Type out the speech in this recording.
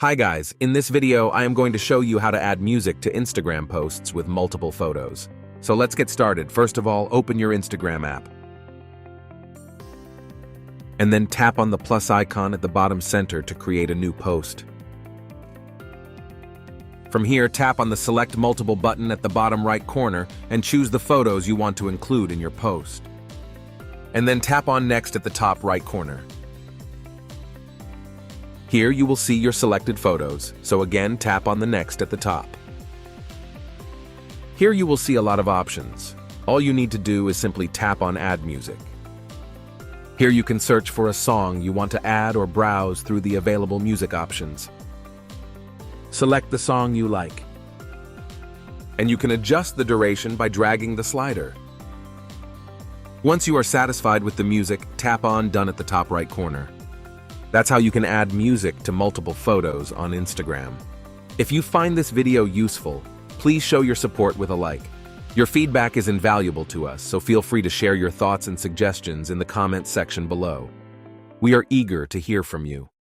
Hi guys, in this video I am going to show you how to add music to Instagram posts with multiple photos. So let's get started. First of all, open your Instagram app. And then tap on the plus icon at the bottom center to create a new post. From here, tap on the Select Multiple button at the bottom right corner and choose the photos you want to include in your post. And then tap on Next at the top right corner. Here you will see your selected photos, so again tap on the Next at the top. Here you will see a lot of options. All you need to do is simply tap on Add Music. Here you can search for a song you want to add or browse through the available music options. Select the song you like. And you can adjust the duration by dragging the slider. Once you are satisfied with the music, tap on Done at the top right corner. That's how you can add music to multiple photos on Instagram. If you find this video useful, please show your support with a like. Your feedback is invaluable to us, so feel free to share your thoughts and suggestions in the comments section below. We are eager to hear from you.